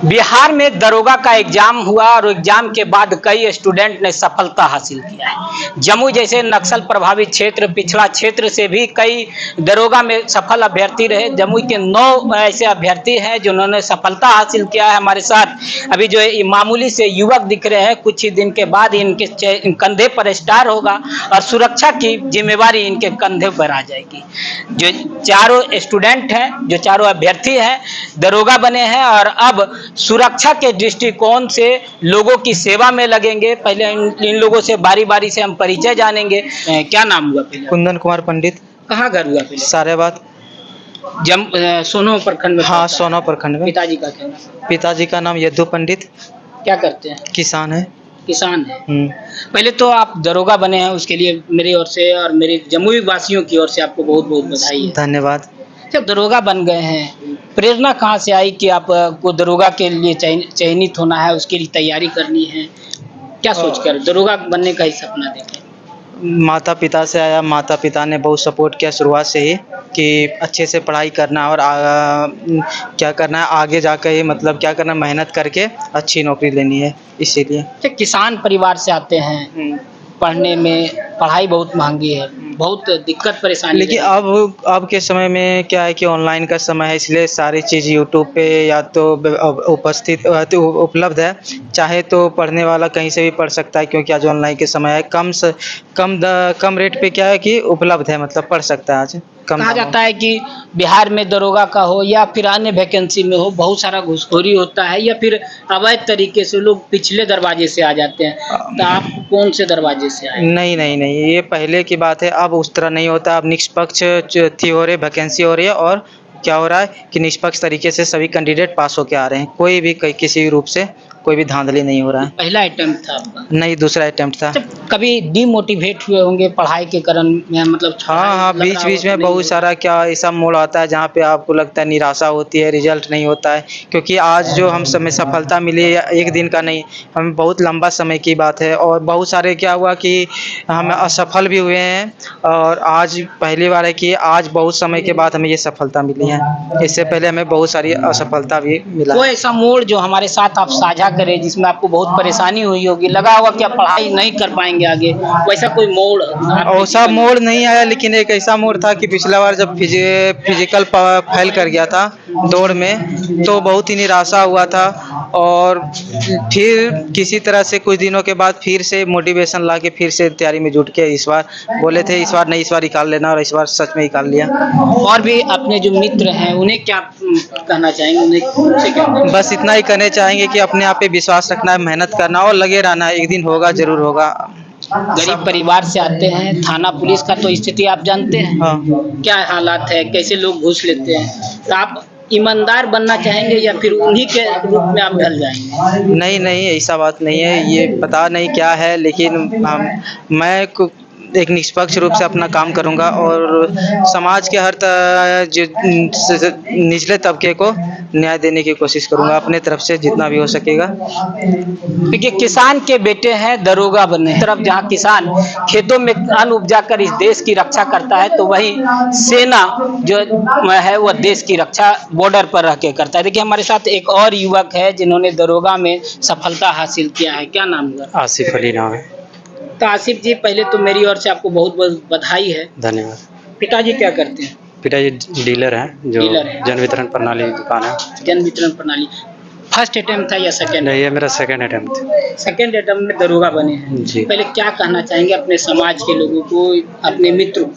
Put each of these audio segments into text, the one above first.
बिहार में दरोगा का एग्जाम हुआ और एग्जाम के बाद कई स्टूडेंट ने सफलता हासिल किया है। जमुई जैसे नक्सल प्रभावित क्षेत्र, पिछड़ा क्षेत्र से भी कई दरोगा में सफल अभ्यर्थी रहे। जमुई के 9 ऐसे अभ्यर्थी हैं जिन्होंने सफलता हासिल किया है। हमारे साथ अभी जो है मामूली से युवक दिख रहे हैं, कुछ ही दिन के बाद इनके कंधे पर स्टार होगा और सुरक्षा की जिम्मेवारी इनके कंधे पर आ जाएगी। जो चारों स्टूडेंट हैं, जो चारों अभ्यर्थी हैं, दरोगा बने हैं और अब सुरक्षा के दृष्टिकोण से लोगों की सेवा में लगेंगे। पहले इन लोगों से बारी बारी से हम परिचय जानेंगे। क्या नाम हुआ पहले? कुंदन कुमार पंडित। कहाँ घर हुआ पहले? सारेबाद। सोनो प्रखंड में? हाँ, सोनो प्रखंड में। पिताजी का क्या नाम? पिताजी का नाम यदु पंडित। क्या करते हैं? किसान है। किसान है। पहले तो आप दरोगा बने हैं, उसके लिए मेरी ओर से और मेरे जमुई वासियों की ओर से आपको बहुत बहुत बधाई है। धन्यवाद। जब दरोगा बन गए हैं, प्रेरणा कहाँ से आई कि आपको दरोगा के लिए चयनित होना है, उसके लिए तैयारी करनी है? क्या सोचकर दरोगा बनने का ही सपना देखें? माता पिता से आया। माता पिता ने बहुत सपोर्ट किया शुरुआत से ही कि अच्छे से पढ़ाई करना और क्या करना है आगे जाकर, ही मतलब क्या करना, मेहनत करके अच्छी नौकरी लेनी है, इसीलिए। किसान परिवार से आते हैं, पढ़ने में पढ़ाई बहुत महंगी है, बहुत दिक्कत परेशानी। लेकिन अब के समय में क्या है कि ऑनलाइन का समय है, इसलिए सारी चीज़ यूट्यूब पे या तो उपलब्ध है। चाहे तो पढ़ने वाला कहीं से भी पढ़ सकता है, क्योंकि आज ऑनलाइन के समय है। कम रेट पे क्या है कि उपलब्ध है, मतलब पढ़ सकता है आज। कहा जाता है कि बिहार में दरोगा का हो या फिर अन्य वैकेंसी में हो, बहुत सारा घूसखोरी होता है या फिर अवैध तरीके से लोग पिछले दरवाजे से आ जाते हैं। तो आप कौन से दरवाजे से आए? नहीं, ये पहले की बात है। अब उस तरह नहीं होता। अब निष्पक्ष थी हो रही, वैकेंसी हो रही है और क्या हो रहा है कि निष्पक्ष तरीके से सभी कैंडिडेट पास होके आ रहे हैं। कोई भी किसी भी रूप से कोई भी धांधली नहीं हो रहा है। पहला अटेम्प्ट था आपका? नहीं, दूसरा अटेम्प्ट था। कभी डिमोटिवेट हुए होंगे पढ़ाई के कारण में, मतलब? हाँ, बीच में बहुत सारा क्या ऐसा मोड़ आता है जहाँ पे आपको लगता है निराशा होती है, रिजल्ट नहीं होता है। क्योंकि आज जो हम समय सफलता मिली है, एक दिन का नहीं, हमें बहुत लंबा समय की बात है। और बहुत सारे क्या हुआ कि हम असफल भी हुए हैं और आज पहली बार है कि आज बहुत समय के बाद हमें ये सफलता मिली है। इससे पहले हमें बहुत सारी असफलता भी मिला। कोई ऐसा मोड़ जो हमारे साथ आप साझा करें जिसमें आपको बहुत परेशानी हुई होगी, लगा होगा कि आप पढ़ाई नहीं कर पाएंगे आगे, वैसा कोई मोड़? ऐसा मोड़ नहीं आया, लेकिन एक ऐसा मोड़ था कि पिछला बार जब फिजिकल फेल कर गया था दौड़ में, तो बहुत ही निराशा हुआ था। और फिर किसी तरह से कुछ दिनों के बाद फिर से मोटिवेशन ला के फिर से तैयारी में जुट के इस बार बोले थे इस बार नहीं, इस बार निकाल लेना, और इस बार सच में निकाल लिया। और भी अपने जो मित्र हैं उन्हें क्या कहना चाहेंगे? उन्हें बस इतना ही कहना चाहेंगे कि अपने आप पे विश्वास रखना है, मेहनत करना और लगे रहना है। एक दिन होगा, जरूर होगा। गरीब परिवार से आते हैं, थाना पुलिस का तो स्थिति आप जानते हैं। हाँ। क्या हालात है, कैसे लोग घूस लेते हैं? तो आप ईमानदार बनना चाहेंगे या फिर उन्हीं के रूप में आप ढल जाएंगे? नहीं, ऐसा बात नहीं है। ये पता नहीं क्या है, लेकिन मैं एक निष्पक्ष रूप से अपना काम करूंगा और समाज के हर निचले तबके को न्याय देने की कोशिश करूंगा अपने तरफ से, जितना भी हो सकेगा। देखिए, किसान के बेटे हैं, दरोगा बने। तरफ जहाँ किसान खेतों में अन्न उपजा कर इस देश की रक्षा करता है, तो वही सेना जो है वह देश की रक्षा बॉर्डर पर रह के करता है। देखिए, हमारे साथ एक और युवक है जिन्होंने दरोगा में सफलता हासिल किया है। क्या नाम हुआ? आसिफ अली नाम है। तो आसिफ जी, पहले तो मेरी ओर से आपको बहुत बहुत बधाई है। धन्यवाद। पिताजी क्या करते हैं? पिताजी डीलर हैं, जो जन वितरण प्रणाली दुकान है। जन वितरण प्रणाली। फर्स्ट अटेम्प्ट था या सेकंड? नहीं, ये मेरा सेकंड अटेम्प्ट था। सेकंड अटेम्प्ट में दरोगा बने हैं जी। पहले क्या कहना चाहेंगे अपने समाज के लोगों को, अपने मित्रों को?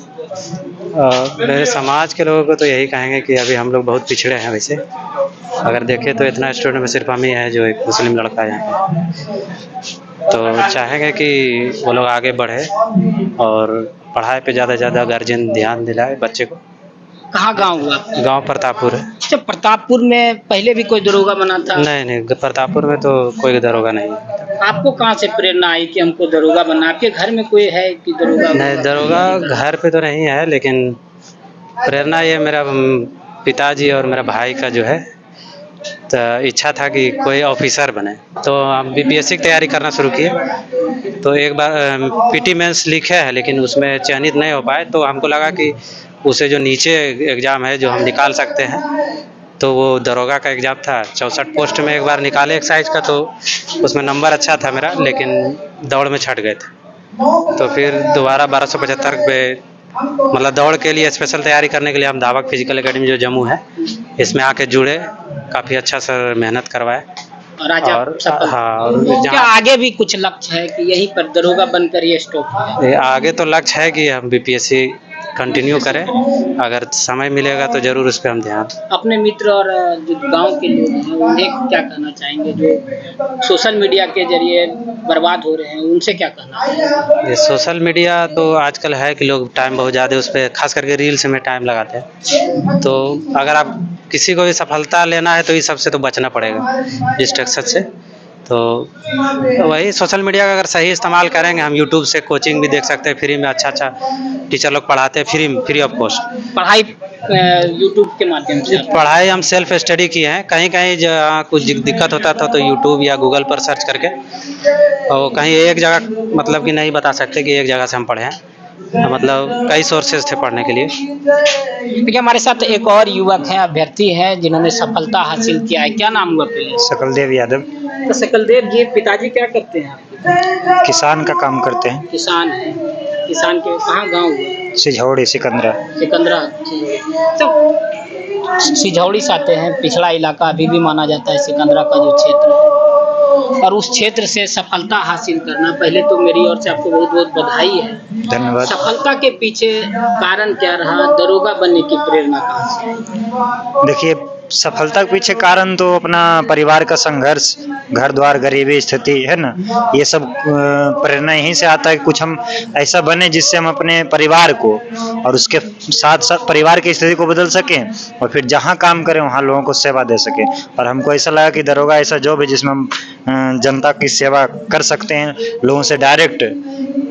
मेरे समाज के लोगों को तो यही कहेंगे कि अभी हम लोग बहुत पिछड़े हैं। वैसे अगर देखें तो इतना स्टूडेंट में सिर्फ हम ही है जो एक मुस्लिम लड़का है यहाँ पे। तो चाहेंगे कि वो लोग आगे बढ़े और पढ़ाई पे ज़्यादा से ज़्यादा गार्जियन ध्यान दिलाए बच्चे को। कहाँ गाँव हुआ? गांव प्रतापपुर है। अच्छा, प्रतापपुर में पहले भी कोई दरोगा बना था? नहीं, प्रतापपुर में तो कोई दरोगा नहीं। आपको कहाँ से प्रेरणा आई कि हमको दरोगा बनना? आपके घर में कोई है कि दरोगा? नहीं, दरोगा घर पे तो नहीं है, लेकिन प्रेरणा ये मेरा पिताजी और मेरा भाई का जो है तो इच्छा था कि कोई ऑफिसर बने। तो हम बीपीएससी की तैयारी करना शुरू किए। तो एक बार पीटी मेंस लिखे है, लेकिन उसमें चयनित नहीं हो पाए। तो हमको लगा कि उसे जो नीचे एग्ज़ाम है जो हम निकाल सकते हैं, तो वो दरोगा का एग्ज़ाम था, 64 पोस्ट में एक बार निकाले एक्साइज का, तो उसमें नंबर अच्छा था मेरा, लेकिन दौड़ में छँट गए थे। तो फिर दोबारा 1275 पे मतलब दौड़ के लिए स्पेशल तैयारी करने के लिए हम धावक फिजिकल एकेडमी जो जम्मू है, इसमें आके जुड़े, काफ़ी अच्छा सर मेहनत करवाए। और आज आप सफल। हाँ, और क्या जहाँ आगे भी कुछ लक्ष्य है कि यहीं पर दरोगा बनकर ये स्टॉप है? आगे तो लक्ष्य है कि हम बीपीएससी कंटिन्यू करें, अगर समय मिलेगा तो ज़रूर उस पे हम ध्यान। अपने मित्र और जो गांव के लोग हैं उन्हें क्या कहना चाहेंगे जो सोशल मीडिया के जरिए बर्बाद हो रहे हैं, उनसे क्या कहना चाहेंगे? ये सोशल मीडिया तो आजकल है कि लोग टाइम बहुत ज़्यादा उस पे, खास करके रील्स में टाइम लगाते हैं। तो अगर आप किसी को भी सफलता लेना है तो इस सब से तो बचना पड़ेगा, डिस्ट्रैक्शन से। तो वही सोशल मीडिया का अगर सही इस्तेमाल करेंगे, हम यूट्यूब से कोचिंग भी देख सकते हैं फ्री में, अच्छा टीचर लोग पढ़ाते हैं फ्री ऑफ कॉस्ट। पढ़ाई यूट्यूब के माध्यम से पढ़ाई हम सेल्फ स्टडी किए हैं, कहीं कहीं जहाँ कुछ दिक्कत होता था तो यूट्यूब या गूगल पर सर्च करके, और कहीं एक जगह मतलब कि नहीं बता सकते कि एक जगह से हम पढ़े हैं, मतलब कई सोर्सेज थे पढ़ने के लिए। देखिए हमारे साथ एक और युवक हैं, अभ्यर्थी हैं जिन्होंने सफलता हासिल किया है। क्या नाम हुआ पहले? सकलदेव यादव। तो सकलदेव जी, पिताजी क्या करते हैं आपके? किसान का काम करते हैं। किसान है। किसान के कहाँ गांव हुआ? सिझौड़ी सिकंदरा। सिकंदरा। तो सिझौड़ी से आते हैं, पिछड़ा इलाका अभी भी माना जाता है सिकंदरा का जो क्षेत्र है, और उस क्षेत्र से सफलता हासिल करना, पहले तो मेरी ओर से आपको बहुत बहुत बधाई है। धन्यवाद। सफलता के पीछे कारण क्या रहा? दरोगा बनने की प्रेरणा कहाँ से? देखिए, सफलता के पीछे कारण तो अपना परिवार का संघर्ष, घर द्वार, गरीबी स्थिति है ना, ये सब प्रेरणा यहीं से आता है कि कुछ हम ऐसा बने जिससे हम अपने परिवार को और उसके साथ साथ परिवार की स्थिति को बदल सकें, और फिर जहाँ काम करें वहाँ लोगों को सेवा दे सकें। और हमको ऐसा लगा कि दरोगा ऐसा जॉब है जिसमें हम जनता की सेवा कर सकते हैं, लोगों से डायरेक्ट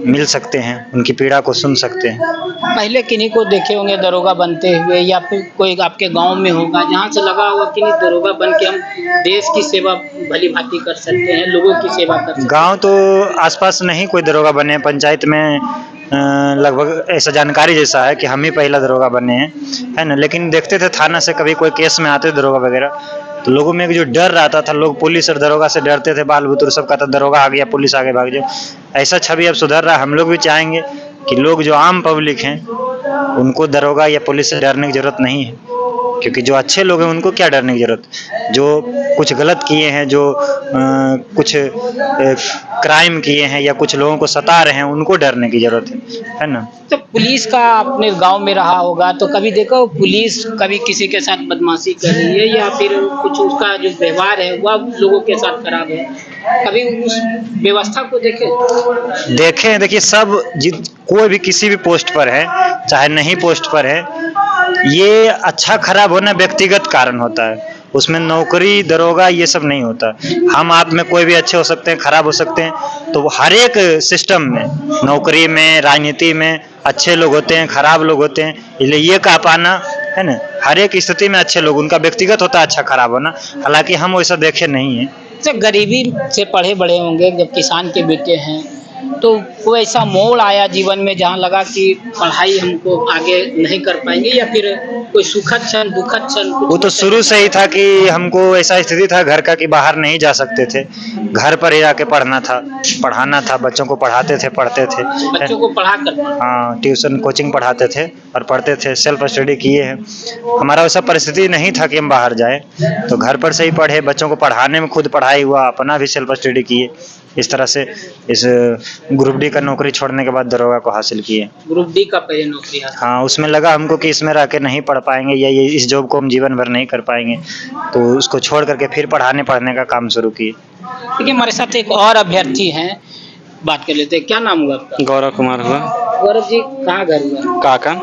मिल सकते हैं, उनकी पीड़ा को सुन सकते हैं। पहले किन्हीं को देखे होंगे दरोगा बनते हुए, या फिर कोई आपके गांव में होगा जहां से लगा होगा कि नहीं दरोगा बन के हम देश की सेवा भली भांति कर सकते हैं, लोगों की सेवा कर सकते हैं? गांव तो आसपास नहीं कोई दरोगा बने हैं, पंचायत में लगभग ऐसा जानकारी जैसा है कि हम ही पहला दरोगा बने हैं, है ना। लेकिन देखते थे थाना से कभी कोई केस में आते दरोगा वगैरह, तो लोगों में एक जो डर रहता था, लोग पुलिस और दरोगा से डरते थे, बाल बुतरू सब कहता दरोगा आ गया पुलिस आगे भाग जाओ। ऐसा छवि अब सुधर रहा है। हम लोग भी चाहेंगे कि लोग जो आम पब्लिक हैं उनको दरोगा या पुलिस से डरने की जरूरत नहीं है, क्योंकि जो अच्छे लोग हैं उनको क्या डरने की जरूरत, जो कुछ गलत किए हैं, जो कुछ क्राइम किए हैं या कुछ लोगों को सता रहे हैं, उनको डरने की जरूरत है ना। तो पुलिस का अपने गांव में रहा होगा, तो कभी देखो पुलिस कभी किसी के साथ बदमाशी कर रही है या फिर कुछ उसका जो व्यवहार है वह लोगों के साथ खराब है, कभी उस व्यवस्था को देखें? देखिए सब कोई भी किसी भी पोस्ट पर है, चाहे नहीं पोस्ट पर है, ये अच्छा खराब होना व्यक्तिगत कारण होता है, उसमें नौकरी दरोगा ये सब नहीं होता। हम आप में कोई भी अच्छे हो सकते हैं, खराब हो सकते हैं, तो हर एक सिस्टम में, नौकरी में, राजनीति में अच्छे लोग होते हैं, खराब लोग होते हैं, इसलिए ये कह पाना है ना, हर एक स्थिति में अच्छे लोग, उनका व्यक्तिगत होता है अच्छा खराब होना, हालांकि हम वैसा देखे नहीं है। जब गरीबी से पढ़े बड़े होंगे, जब किसान के बेटे हैं, तो कोई ऐसा मोड़ आया जीवन में जहाँ लगा कि पढ़ाई हमको आगे नहीं कर पाएंगे, या फिर कोई सुखद क्षण, दुखद क्षण? वो तो शुरू से ही था कि हमको ऐसा स्थिति था घर का कि बाहर नहीं जा सकते थे, घर पर ही आके पढ़ना था, पढ़ाना था, बच्चों को पढ़ाते थे, पढ़ते थे, बच्चों को पढ़ा कर? हाँ, ट्यूशन कोचिंग पढ़ाते थे और पढ़ते थे, सेल्फ स्टडी किए हैं। हमारा वैसा परिस्थिति नहीं था कि हम बाहर जाएं, तो घर पर से ही पढ़े, बच्चों को पढ़ाने में खुद पढ़ाई हुआ, अपना भी सेल्फ स्टडी किए। इस तरह से इस ग्रुप डी का नौकरी छोड़ने के बाद दरोगा को हासिल किए। ग्रुप डी का पहले नौकरी? हाँ, उसमें लगा हमको कि इसमें रह के नहीं पढ़ पाएंगे या ये इस जॉब को हम जीवन भर नहीं कर पाएंगे, तो उसको छोड़ करके फिर पढ़ने का काम शुरू किए। देखिए हमारे साथ एक और अभ्यर्थी हैं, बात कर लेते हैं। क्या नाम हुआ आपका? गौरव कुमार हुआ। गौरव जी, कहाँ घर हुआ? काकन।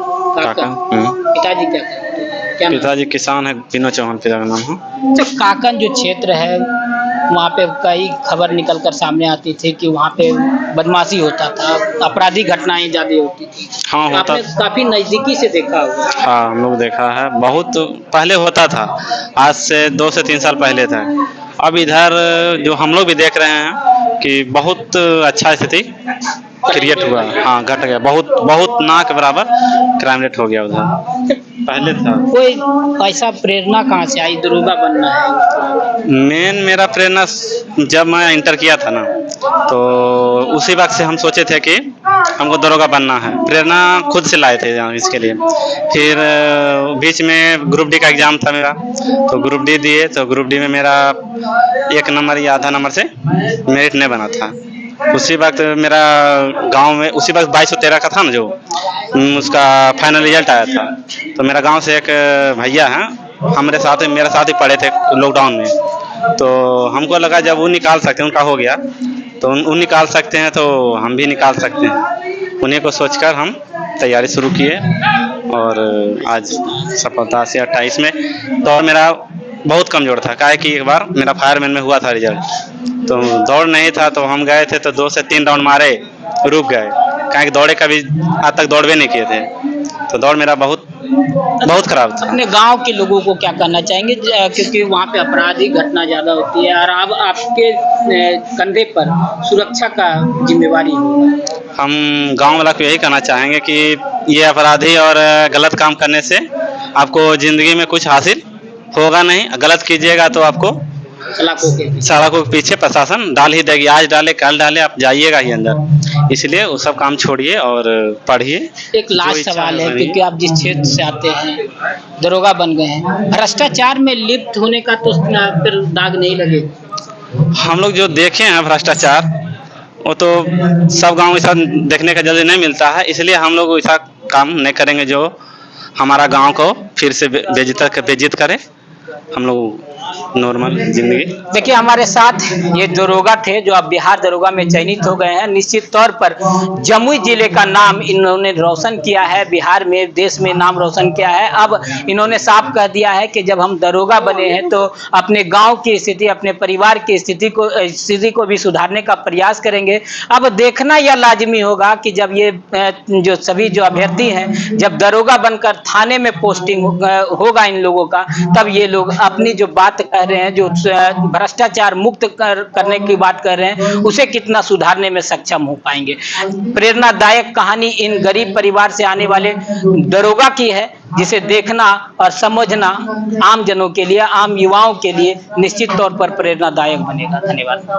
पिताजी क्या करते हैं? क्या पिताजी किसान है, विनोद चौहान पिता का नाम है। तो काकन जो क्षेत्र है वहाँ पे कई खबर निकल कर सामने आती थी कि वहाँ पे बदमाशी होता था, आपराधिक घटनाएं ज्यादा होती थी। हाँ, होता। आपने काफी नजदीकी से देखा होगा। हाँ, हम लोग देखा है, बहुत पहले होता था, आज से 2 से 3 साल पहले था। अब इधर जो हम लोग भी देख रहे हैं कि बहुत अच्छा स्थिति क्रिएट हुआ। हाँ, घट गया, बहुत बहुत ना के बराबर क्राइम रेट हो गया उधर। पहले था। कोई ऐसा प्रेरणा कहाँ से आई दरोगा बनना है? मेन मेरा प्रेरणा जब मैं इंटर किया था ना, तो उसी वक्त से हम सोचे थे कि हमको दरोगा बनना है। प्रेरणा खुद से लाए थे इसके लिए। फिर बीच में ग्रुप डी का एग्ज़ाम था मेरा, तो ग्रुप डी दिए, तो ग्रुप डी में मेरा 1 नंबर या आधा नंबर से मेरिट नहीं बना था। उसी वक्त मेरा गांव में उसी वक्त 2213 का था ना, जो उसका फाइनल रिजल्ट आया था। तो मेरा गांव से एक भैया हैं, मेरे साथ ही पढ़े थे लॉकडाउन में। तो हमको लगा जब वो निकाल सकते हैं, उनका हो गया, तो वो निकाल सकते हैं तो हम भी निकाल सकते हैं। उन्हीं को सोचकर हम तैयारी शुरू किए और आज सफलता से 28 में। दौड़ मेरा बहुत कमज़ोर था, काहे कि एक बार मेरा फायरमैन में हुआ था रिजल्ट, तो दौड़ नहीं था, तो हम गए थे तो 2 से 3 राउंड मारे, रुक गए, काहे कि दौड़े कभी आज तक दौड़वे नहीं किए थे। तो दौड़ मेरा बहुत खराब था। अपने गांव के लोगों को क्या कहना चाहेंगे, क्योंकि वहाँ पे अपराधी घटना ज़्यादा होती है और अब आपके कंधे पर सुरक्षा का जिम्मेवारी होगा। हम गांव वाला को यही कहना चाहेंगे कि ये अपराधी और गलत काम करने से आपको ज़िंदगी में कुछ हासिल होगा नहीं। गलत कीजिएगा तो आपको सड़कों के पीछे प्रशासन डाल ही देगी, आज डाले कल डाले, आप जाइएगा ही अंदर। इसलिए वो सब काम छोड़िए और पढ़िए। एक लास्ट सवाल है, क्योंकि आप जिस क्षेत्र से आते हैं, दरोगा बन गए हैं, भ्रष्टाचार में लिप्त होने का तो फिर दाग नहीं लगे? हम लोग जो देखे हैं भ्रष्टाचार, वो तो सब गांव ऐसा देखने का जल्दी नहीं मिलता है। इसलिए हम लोग ऐसा काम नहीं करेंगे जो हमारा गांव को फिर से बेइज्जत करे। हम लोग नॉर्मल जिंदगी। देखिए, हमारे साथ ये दरोगा थे जो अब बिहार दरोगा में चयनित हो गए हैं। निश्चित तौर पर जमुई जिले का नाम इन्होंने रोशन किया है, बिहार में, देश में नाम रोशन किया है। अब इन्होंने साफ कह दिया है कि जब हम दरोगा बने हैं तो अपने गांव की स्थिति, अपने परिवार की स्थिति को भी सुधारने का प्रयास करेंगे। अब देखना यह लाजमी होगा कि जब ये जो सभी जो अभ्यर्थी हैं, जब दरोगा बनकर थाने में पोस्टिंग होगा इन लोगों का, तब ये लोग अपनी जो बात कह रहे हैं, जो भ्रष्टाचार मुक्त करने की बात कर रहे हैं, उसे कितना सुधारने में सक्षम हो पाएंगे। प्रेरणादायक कहानी इन गरीब परिवार से आने वाले दरोगा की है, जिसे देखना और समझना आम जनों के लिए, आम युवाओं के लिए निश्चित तौर पर प्रेरणादायक बनेगा। धन्यवाद।